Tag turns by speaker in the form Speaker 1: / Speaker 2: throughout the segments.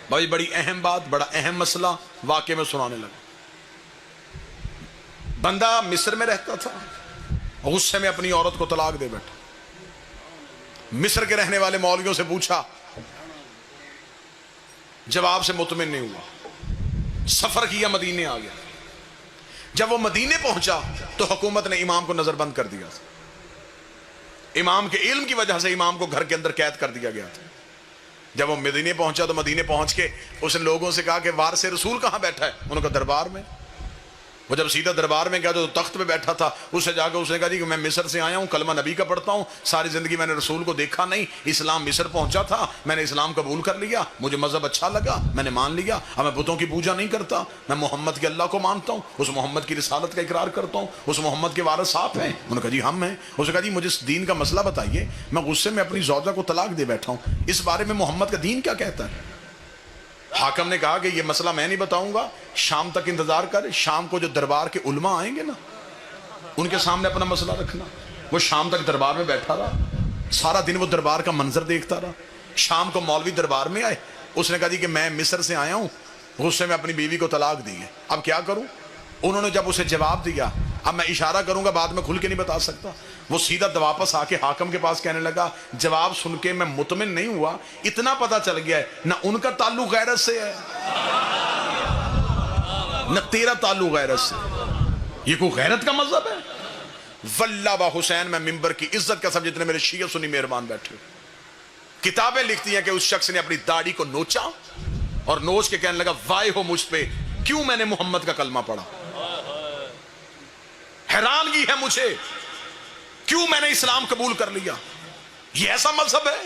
Speaker 1: بھائی بڑی اہم بات، بڑا اہم مسئلہ واقعے میں سنانے لگا۔ بندہ مصر میں رہتا تھا، غصے میں اپنی عورت کو طلاق دے بیٹھا۔ مصر کے رہنے والے مولویوں سے پوچھا، جواب سے مطمئن نہیں ہوا، سفر کیا، مدینے آ گیا۔ جب وہ مدینے پہنچا تو حکومت نے امام کو نظر بند کر دیا۔ امام کے علم کی وجہ سے امام کو گھر کے اندر قید کر دیا گیا تھا۔ جب وہ مدینے پہنچا تو مدینے پہنچ کے اس نے لوگوں سے کہا کہ وارث رسول کہاں بیٹھا ہے؟ انہوں نے کہا دربار میں۔ وہ جب سیدھا دربار میں گیا تو تخت پہ بیٹھا تھا، اس سے جا کے اس نے کہا جی کہ میں مصر سے آیا ہوں، کلمہ نبی کا پڑھتا ہوں، ساری زندگی میں نے رسول کو دیکھا نہیں، اسلام مصر پہنچا تھا، میں نے اسلام قبول کر لیا، مجھے مذہب اچھا لگا، میں نے مان لیا، اب میں بتوں کی پوجا نہیں کرتا، میں محمد کے اللہ کو مانتا ہوں، اس محمد کی رسالت کا اقرار کرتا ہوں، اس محمد کے وارث آپ ہیں؟ انہوں نے کہا جی ہم ہیں۔ اس نے کہا جی مجھے اس دین کا مسئلہ بتائیے، میں غصے میں اپنی زوجہ کو طلاق دے بیٹھا ہوں، اس بارے میں محمد کا دین کیا کہتا ہے؟ حاکم نے کہا کہ یہ مسئلہ میں نہیں بتاؤں گا، شام تک انتظار کر، شام کو جو دربار کے علماء آئیں گے نا ان کے سامنے اپنا مسئلہ رکھنا۔ وہ شام تک دربار میں بیٹھا رہا، سارا دن وہ دربار کا منظر دیکھتا رہا۔ شام کو مولوی دربار میں آئے، اس نے کہا جی کہ میں مصر سے آیا ہوں، غصے میں اپنی بیوی کو طلاق دی ہے، اب کیا کروں؟ انہوں نے جب اسے جواب دیا، اب میں اشارہ کروں گا، بعد میں کھل کے نہیں بتا سکتا، وہ سیدھا واپس آ کے حاکم کے پاس کہنے لگا جواب سن کے میں مطمئن نہیں ہوا، اتنا پتا چل گیا ہے نہ ان کا تعلق غیرت سے ہے نہ تیرا تعلق غیرت سے، یہ کوئی غیرت کا مذہب ہے؟ واللہ با حسین، میں ممبر کی عزت کا سب جتنے میرے شیعہ سنی مہربان بیٹھے، کتابیں لکھتی ہیں کہ اس شخص نے اپنی داڑھی کو نوچا اور نوچ کے کہنے لگا وائے ہو مجھ پہ، کیوں میں نے محمد کا کلمہ پڑھا، حیرانگی ہے مجھے، کیوں میں نے اسلام قبول کر لیا؟ یہ ایسا مذہب ہے؟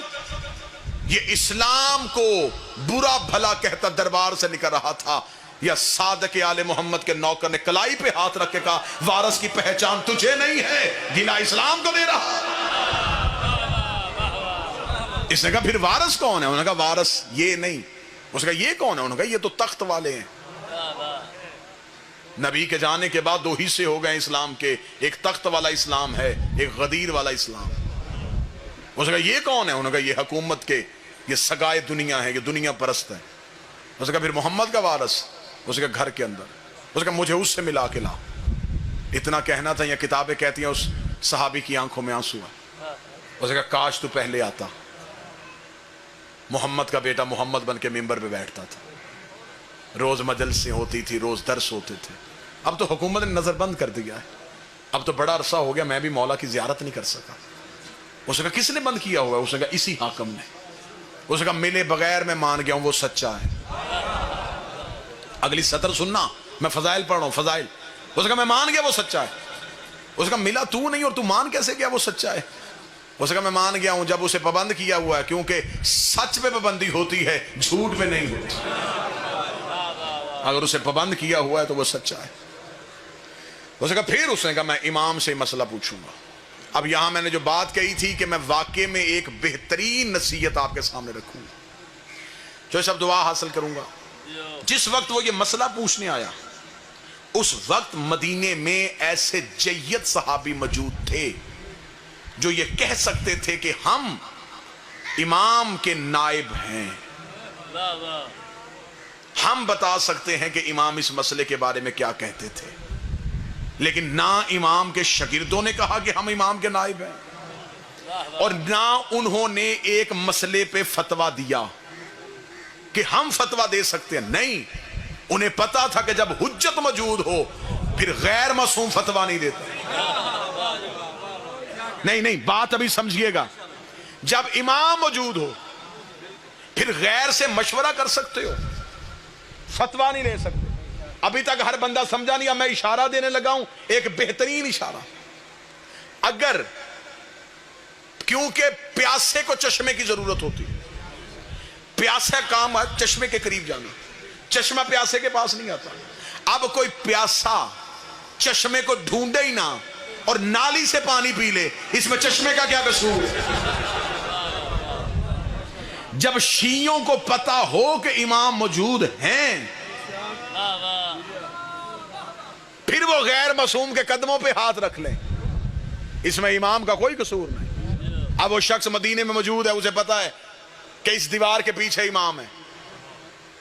Speaker 1: یہ اسلام کو برا بھلا کہتا دربار سے نکل رہا تھا، یا صادق آل محمد کے نوکر نے کلائی پہ ہاتھ رکھ کے کہا وارث کی پہچان تجھے نہیں ہے، گلا اسلام کو دے رہا۔ اس نے کہا پھر وارث کون ہے؟ انہوں نے کہا وارث یہ نہیں۔ اس نے کہا یہ کون ہے؟ انہوں نے کہا یہ تو تخت والے ہیں۔ نبی کے جانے کے بعد دو حصے ہو گئے اسلام کے، ایک تخت والا اسلام ہے، ایک غدیر والا اسلام۔ اس نے کہا یہ کون ہے؟ انہوں نے کہا یہ حکومت کے، یہ سگائے دنیا ہے، یہ دنیا پرست ہے۔ اس نے کہا پھر محمد کا وارث؟ اس نے کہا گھر کے اندر۔ اس نے کہا مجھے اس سے ملا کے لا۔ اتنا کہنا تھا، یا کتابیں کہتی ہیں اس صحابی کی آنکھوں میں آنسو ہے۔ اس نے کہا کاش تو پہلے آتا، محمد کا بیٹا محمد بن کے ممبر پہ بیٹھتا تھا، روز مجلسیں ہوتی تھی، روز درس ہوتے تھے۔ اب تو حکومت نے نظر بند کر دیا ہے، اب تو بڑا عرصہ ہو گیا میں بھی مولا کی زیارت نہیں کر سکا۔ اس نے کہا کس نے بند کیا ہوا ہے؟ اس نے کہا اسی حاکم نے۔ اس نے کہا ملے بغیر میں مان گیا ہوں وہ سچا ہے۔ اگلی سطر سننا، میں فضائل پڑھ رہا ہوں، فضائل۔ اس نے کہا میں مان گیا وہ سچا ہے۔ اس نے کہا ملا تو نہیں اور تو مان کیسے گیا وہ سچا ہے؟ اس نے کہا میں مان گیا ہوں جب اسے پابند کیا ہوا ہے، کیونکہ سچ پہ پابندی ہوتی ہے، جھوٹ پہ نہیں ہوتی۔ اگر اسے پابند کیا ہوا ہے تو وہ سچا ہے۔ اس نے کہا پھر اس نے کہا میں امام سے مسئلہ پوچھوں گا۔ اب یہاں میں نے جو بات کہی تھی کہ میں واقعے میں ایک بہترین نصیحت آپ کے سامنے رکھوں گا، جو سب دعا حاصل کروں گا۔ جس وقت وہ یہ مسئلہ پوچھنے آیا اس وقت مدینے میں ایسے جید صحابی موجود تھے جو یہ کہہ سکتے تھے کہ ہم امام کے نائب ہیں، ہم بتا سکتے ہیں کہ امام اس مسئلے کے بارے میں کیا کہتے تھے، لیکن نہ امام کے شاگردوں نے کہا کہ ہم امام کے نائب ہیں، اور نہ انہوں نے ایک مسئلے پہ فتویٰ دیا کہ ہم فتویٰ دے سکتے ہیں۔ نہیں، انہیں پتا تھا کہ جب حجت موجود ہو پھر غیر معصوم فتویٰ نہیں دیتا۔ نہیں، بات ابھی سمجھیے گا، جب امام موجود ہو پھر غیر سے مشورہ کر سکتے ہو، فتویٰ نہیں لے سکتے۔ ابھی تک ہر بندہ سمجھا نہیں، اب میں اشارہ دینے لگا ہوں، ایک بہترین اشارہ۔ اگر کیونکہ پیاسے کو چشمے کی ضرورت ہوتی ہے، پیاسا کام ہے چشمے کے قریب جانا، چشمہ پیاسے کے پاس نہیں آتا۔ اب کوئی پیاسا چشمے کو ڈھونڈے ہی نہ اور نالی سے پانی پی لے، اس میں چشمے کا کیا قصور؟ جب شیعوں کو پتا ہو کہ امام موجود ہیں پھر وہ غیر معصوم کے قدموں پہ ہاتھ رکھ لیں، اس میں امام کا کوئی قصور نہیں۔ اب وہ شخص مدینے میں موجود ہے، اسے پتا ہے کہ اس دیوار کے پیچھے امام ہے،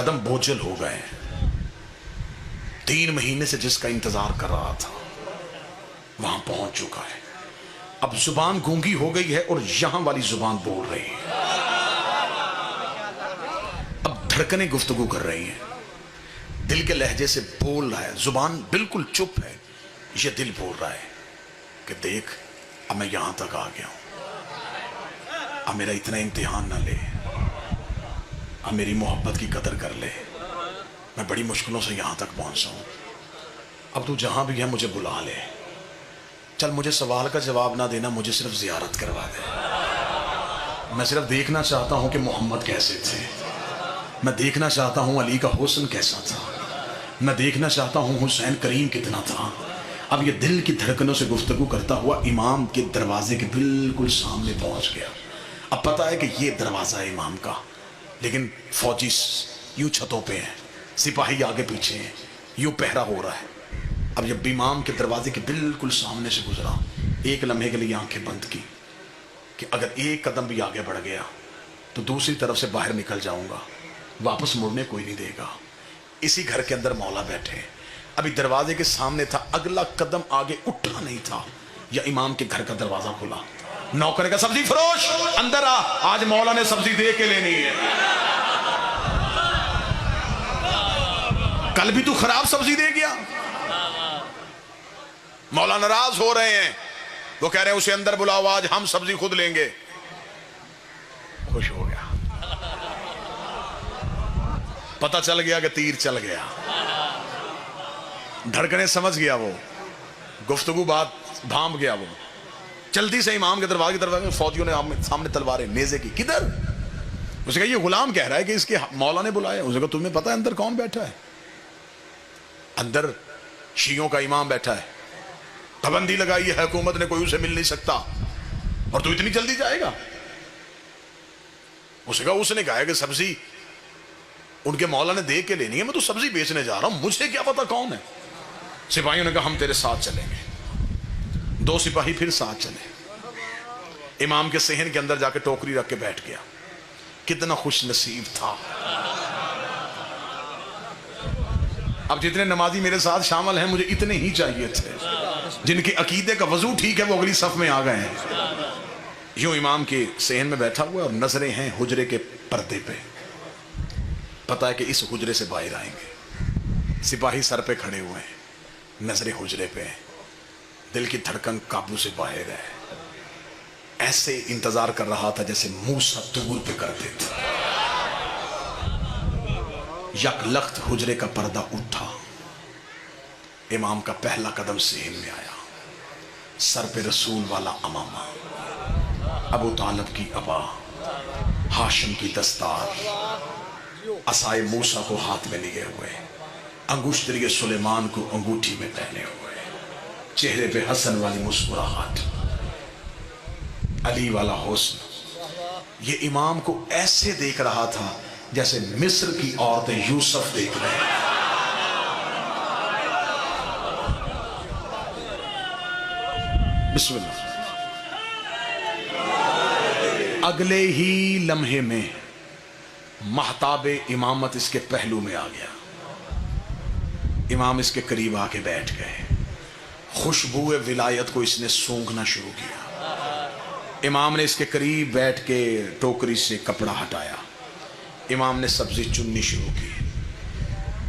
Speaker 1: قدم بوجھل ہو گئے. 3 مہینے سے جس کا انتظار کر رہا تھا وہاں پہنچ چکا ہے. اب زبان گونگی ہو گئی ہے اور یہاں والی زبان بول رہی ہے. اب دھڑکنیں گفتگو کر رہی ہیں. دل کے لہجے سے بول رہا ہے. زبان بالکل چپ ہے. یہ دل بول رہا ہے کہ دیکھ اب میں یہاں تک آ گیا ہوں. اب میرا اتنا امتحان نہ لے. اب میری محبت کی قدر کر لے. میں بڑی مشکلوں سے یہاں تک پہنچا ہوں. اب تو جہاں بھی ہے مجھے بلا لے. چل مجھے سوال کا جواب نہ دینا, مجھے صرف زیارت کروا دے. میں صرف دیکھنا چاہتا ہوں کہ محمد کیسے تھے. میں دیکھنا چاہتا ہوں علی کا حسن کیسا تھا. میں دیکھنا چاہتا ہوں حسین کریم کتنا تھا. اب یہ دل کی دھڑکنوں سے گفتگو کرتا ہوا امام کے دروازے کے بالکل سامنے پہنچ گیا. اب پتا ہے کہ یہ دروازہ ہے امام کا, لیکن فوجی یوں چھتوں پہ ہیں, سپاہی آگے پیچھے ہیں, یوں پہرا ہو رہا ہے. اب جب امام کے دروازے کے بالکل سامنے سے گزرا, ایک لمحے کے لیے آنکھیں بند کی کہ اگر ایک قدم بھی آگے بڑھ گیا تو دوسری طرف سے باہر نکل جاؤں گا, واپس مڑنے کوئی نہیں دے گا. اسی گھر کے اندر مولا بیٹھے. ابھی دروازے کے سامنے تھا, اگلا قدم آگے اٹھا نہیں تھا یا امام کے گھر کا دروازہ کھلا. نوکر کا سبزی فروش اندر آ, آج مولا نے سبزی دے کے لینی ہے. کل بھی تو خراب سبزی دے گیا. مولا ناراض ہو رہے ہیں. وہ کہہ رہے ہیں اسے اندر بلاؤ, آج ہم سبزی خود لیں گے. خوش ہو گیا, پتہ چل گیا کہ تیر چل گیا. دھڑکنے سمجھ گیا, وہ گفتگو بات بھام گیا. وہ جلدی سے امام کے دروازے میں فوجیوں نے سامنے تلواریں نیزے کی. کدھر؟ اسے کہا یہ غلام کہہ رہا ہے کہ اس کے مولا نے بلایا. اسے کہا تمہیں پتہ ہے اندر کون بیٹھا ہے؟ اندر شیعوں کا امام بیٹھا ہے. پابندی لگائی ہے حکومت نے, کوئی اسے مل نہیں سکتا, اور تو اتنی جلدی جائے گا؟ اسے کہا اس نے کہا ہے کہ سبزی ان کے مولا نے دے کے لینی ہے, میں تو سبزی بیچنے جا رہا ہوں, مجھے کیا پتا کون ہے. سپاہیوں نے کہا ہم تیرے ساتھ چلیں گے. 2 سپاہی پھر ساتھ چلے. امام کے صحن کے اندر جا کے ٹوکری رکھ کے بیٹھ گیا. کتنا خوش نصیب تھا. اب جتنے نمازی میرے ساتھ شامل ہیں مجھے اتنے ہی چاہیے تھے. جن کے عقیدے کا وضو ٹھیک ہے وہ اگلی صف میں آ گئے ہیں. یوں امام کے صحن میں بیٹھا ہوا اور نظریں ہیں حجرے کے پردے پہ. پتا ہے کہ اس حجرے سے باہر آئیں گے. سپاہی سر پہ کھڑے ہوئے ہیں, نظریں حجرے پہ ہیں. دل کی دھڑکن قابو سے باہر ہے. ایسے انتظار کر رہا تھا جیسے موسیٰ طور پہ کرتے تھے. یک لخت حجرے کا پردہ اٹھا. امام کا پہلا قدم صحن میں آیا. سر پہ رسول والا امامہ, ابو طالب کی ابا, ہاشم کی دستار, عصائے موسیٰ کو ہاتھ میں لیے ہوئے, انگشتری سلیمان کو انگوٹھی میں پہنے ہوئے, چہرے پہ حسن والی مسکراہٹ, علی والا حسن. یہ امام کو ایسے دیکھ رہا تھا جیسے مصر کی عورتیں یوسف دیکھ رہے ہیں. بسم اللہ. اگلے ہی لمحے میں مہتاب امامت اس کے پہلو میں آ گیا. امام اس کے قریب آ کے بیٹھ گئے. خوشبو ولایت کو اس نے سونگھنا شروع کیا. امام نے اس کے قریب بیٹھ کے ٹوکری سے کپڑا ہٹایا. امام نے سبزی چننی شروع کی.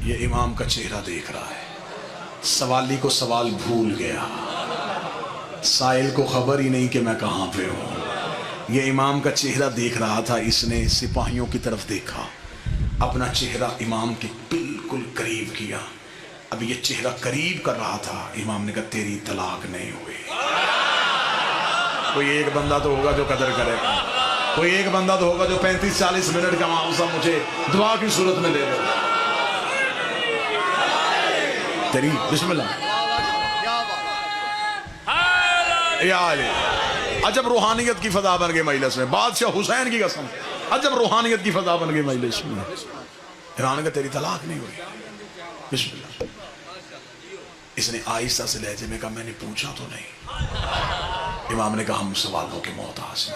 Speaker 1: یہ امام کا چہرہ دیکھ رہا ہے. سوالی کو سوال بھول گیا, سائل کو خبر ہی نہیں کہ میں کہاں پہ ہوں. یہ امام کا چہرہ دیکھ رہا تھا. اس نے سپاہیوں کی طرف دیکھا, اپنا چہرہ امام کے بالکل قریب کیا. اب یہ چہرہ قریب کر رہا تھا. امام نے کہا تیری طلاق نہیں ہوئی. کوئی ایک بندہ تو ہوگا جو قدر کرے گا. کوئی ایک بندہ تو ہوگا جو 35-40 منٹ کا معاوضہ مجھے دعا کی صورت میں دے دے. تیری بسم اللہ یا علی. عجب روحانیت کی فضا بن گئی مجلس میں. بادشاہ حسین کی قسم, عجب روحانیت کی فضا بن گئی مجلس میں. ایران کا تیری طلاق نہیں ہوئی. بسم اللہ. اس نے آہستہ سے لہجے میں کہا میں نے پوچھا تو نہیں. امام نے کہا ہم سوالوں کے محتاج ہیں.